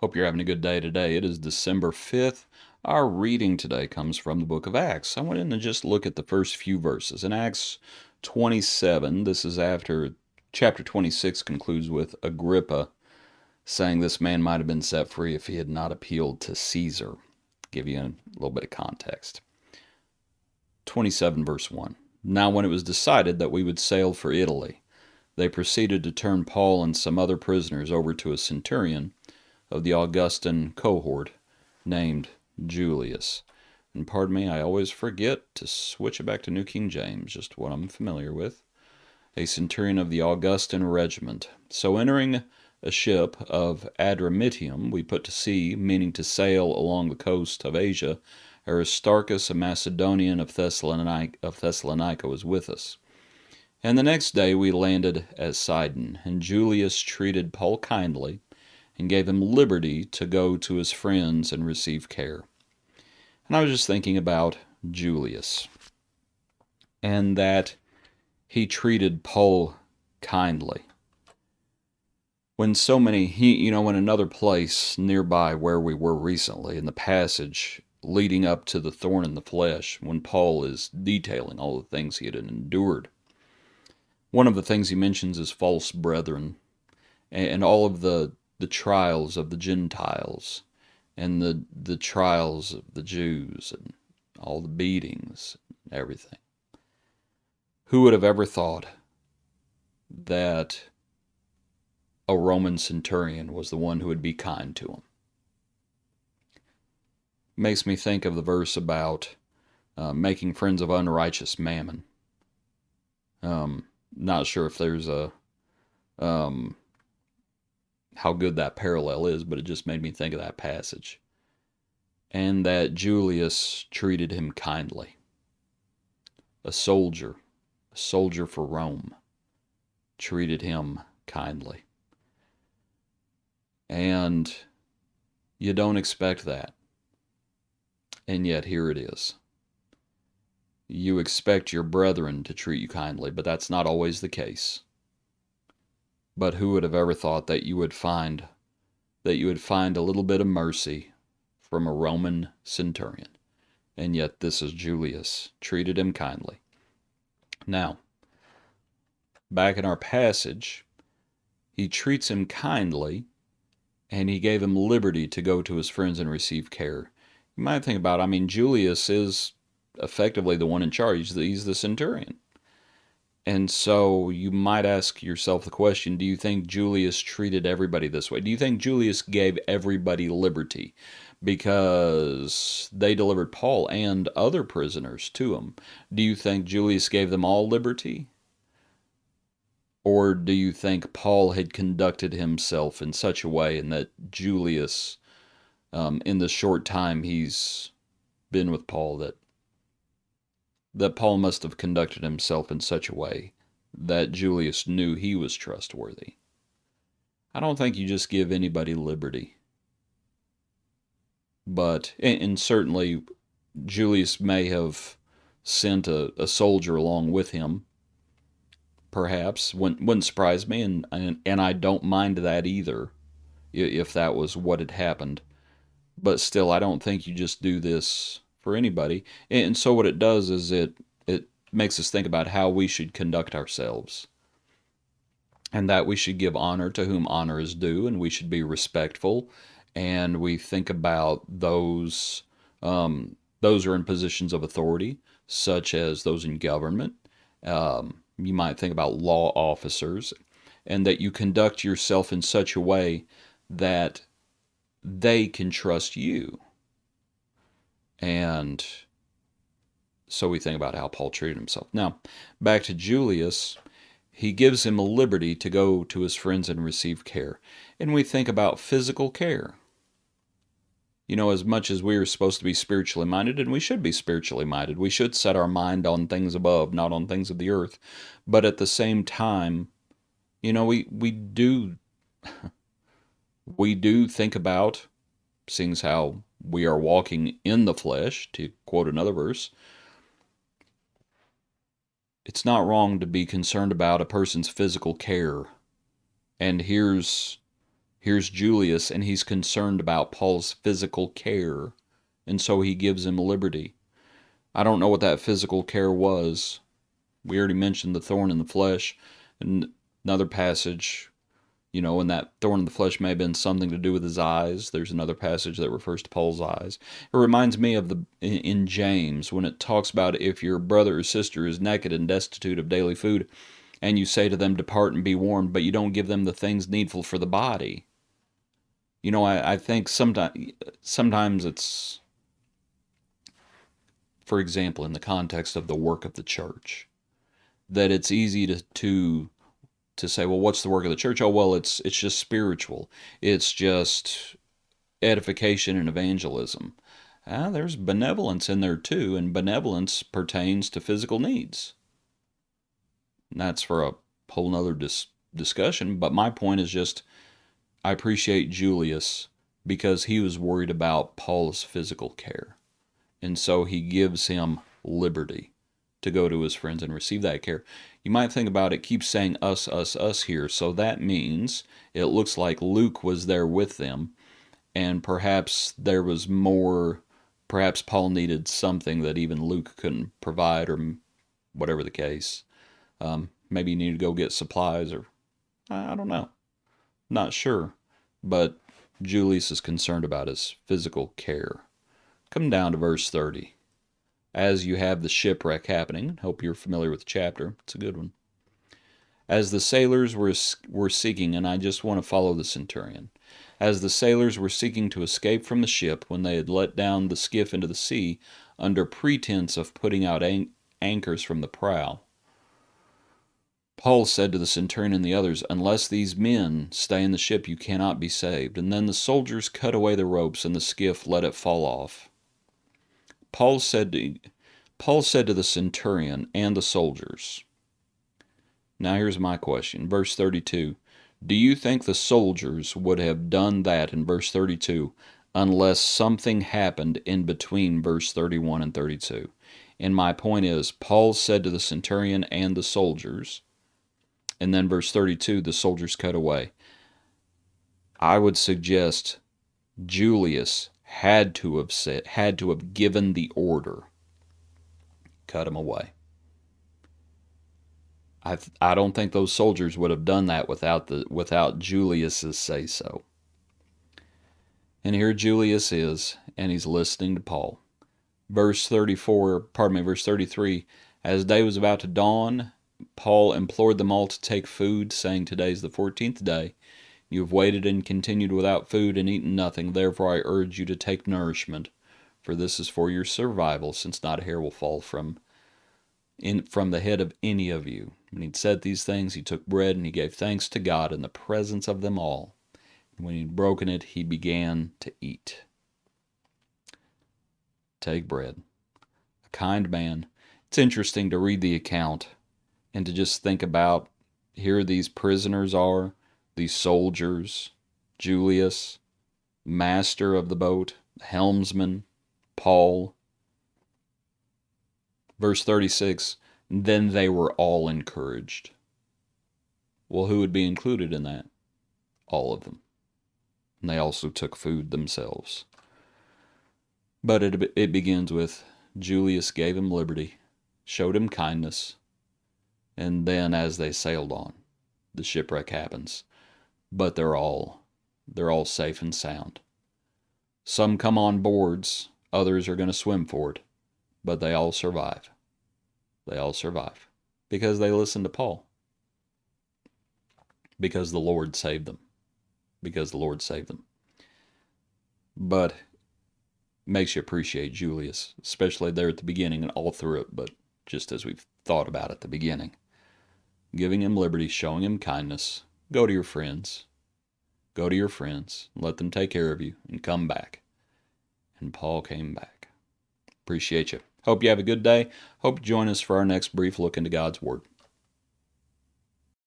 Hope you're having a good day today. It is December 5th. Our reading today comes from the book of Acts. I went in and just look at the first few verses. In Acts 27, this is after chapter 26 concludes with Agrippa saying this man might have been set free if he had not appealed to Caesar. Give you a little bit of context. 27 verse 1. Now when it was decided that we would sail for Italy, they proceeded to turn Paul and some other prisoners over to a centurion of the Augustan cohort named Julius. And pardon me, I always forget to switch it back to New King James, just what I'm familiar with. A centurion of the Augustan regiment. So entering a ship of Adramyttium, we put to sea, meaning to sail along the coast of Asia. Aristarchus, a Macedonian of Thessalonica, was with us. And the next day we landed at Sidon, and Julius treated Paul kindly and gave him liberty to go to his friends and receive care. And I was just thinking about Julius and that he treated Paul kindly. When so many, in another place nearby where we were recently, in the passage leading up to the thorn in the flesh, when Paul is detailing all the things he had endured, one of the things he mentions is false brethren and all of the trials of the Gentiles and the trials of the Jews and all the beatings and everything. Who would have ever thought that a Roman centurion was the one who would be kind to him? Makes me think of the verse about making friends of unrighteous mammon. Not sure if there's a how good that parallel is, but it just made me think of that passage. And that Julius treated him kindly. A soldier for Rome, treated him kindly. And you don't expect that. And yet here it is. You expect your brethren to treat you kindly, but that's not always the case. But who would have ever thought that you would find a little bit of mercy from a Roman centurion? And yet this is Julius, treated him kindly. Now, back in our passage, he treats him kindly, and he gave him liberty to go to his friends and receive care. You might think about, Julius is effectively the one in charge. He's the centurion. And so you might ask yourself the question, do you think Julius treated everybody this way? Do you think Julius gave everybody liberty because they delivered Paul and other prisoners to him? Do you think Julius gave them all liberty? Or do you think Paul had conducted himself in such a way and that Julius, in the short time he's been with Paul, that Paul must have conducted himself in such a way that Julius knew he was trustworthy? I don't think you just give anybody liberty. But, and certainly Julius may have sent a soldier along with him, perhaps. Wouldn't surprise me, and I don't mind that either, if that was what had happened. But still, I don't think you just do this for anybody. And so what it does is it makes us think about how we should conduct ourselves. And that we should give honor to whom honor is due, and we should be respectful. And we think about those who are in positions of authority, such as those in government. You might think about law officers, and that you conduct yourself in such a way that they can trust you. And so we think about how Paul treated himself. Now, back to Julius, he gives him a liberty to go to his friends and receive care. And we think about physical care. As much as we are supposed to be spiritually minded, and we should be spiritually minded, we should set our mind on things above, not on things of the earth. But at the same time, we do think about, seeing as how we are walking in the flesh, to quote another verse, it's not wrong to be concerned about a person's physical care. And here's Here's Julius, and he's concerned about Paul's physical care, and so he gives him liberty. I don't know what that physical care was. We already mentioned the thorn in the flesh. And another passage, and that thorn in the flesh may have been something to do with his eyes. There's another passage that refers to Paul's eyes. It reminds me of in James when it talks about if your brother or sister is naked and destitute of daily food, and you say to them, "Depart and be warmed," but you don't give them the things needful for the body. I think sometimes it's, for example, in the context of the work of the church, that it's easy to say, well, what's the work of the church? Oh, well, it's just spiritual. It's just edification and evangelism. There's benevolence in there too, and benevolence pertains to physical needs. And that's for a whole nother discussion, but my point is just, I appreciate Julius because he was worried about Paul's physical care. And so he gives him liberty to go to his friends and receive that care. You might think about it, keeps saying us here. So that means it looks like Luke was there with them, and perhaps there was more, perhaps Paul needed something that even Luke couldn't provide, or whatever the case. Maybe he needed to go get supplies, or I don't know. Not sure. But Julius is concerned about his physical care. Come down to verse 30. As you have the shipwreck happening, hope you're familiar with the chapter. It's a good one. As the sailors were seeking, and I just want to follow the centurion. As the sailors were seeking to escape from the ship when they had let down the skiff into the sea under pretense of putting out anchors from the prow, Paul said to the centurion and the others, "Unless these men stay in the ship, you cannot be saved." And then the soldiers cut away the ropes, and the skiff let it fall off. Paul said to the centurion and the soldiers. Now here's my question. Verse 32. Do you think the soldiers would have done that in verse 32 unless something happened in between verse 31 and 32? And my point is, Paul said to the centurion and the soldiers, and then verse 32, the soldiers cut away. I would suggest Julius had to have given the order, cut him away. I don't think those soldiers would have done that without Julius's say so. And here Julius is, and he's listening to Paul. Verse 33, as day was about to dawn, Paul implored them all to take food, saying, "Today is the 14th day. You have waited and continued without food and eaten nothing. Therefore I urge you to take nourishment, for this is for your survival, since not a hair will fall from the head of any of you." When he'd said these things, he took bread and he gave thanks to God in the presence of them all. And when he'd broken it, he began to eat. Take bread. A kind man. It's interesting to read the account and to just think about, here these prisoners are, these soldiers, Julius, master of the boat, helmsman, Paul. Verse 36, then they were all encouraged. Well, who would be included in that? All of them. And they also took food themselves. But it begins with, Julius gave him liberty, showed him kindness, and then as they sailed on, the shipwreck happens. But they're all safe and sound. Some come on boards, others are going to swim for it, but they all survive. They all survive because they listened to Paul. Because the Lord saved them. Because the Lord saved them. But makes you appreciate Julius, especially there at the beginning and all through it, but just as we've thought about at the beginning. Giving him liberty, showing him kindness. Go to your friends. Go to your friends. Let them take care of you and come back. And Paul came back. Appreciate you. Hope you have a good day. Hope you join us for our next brief look into God's Word.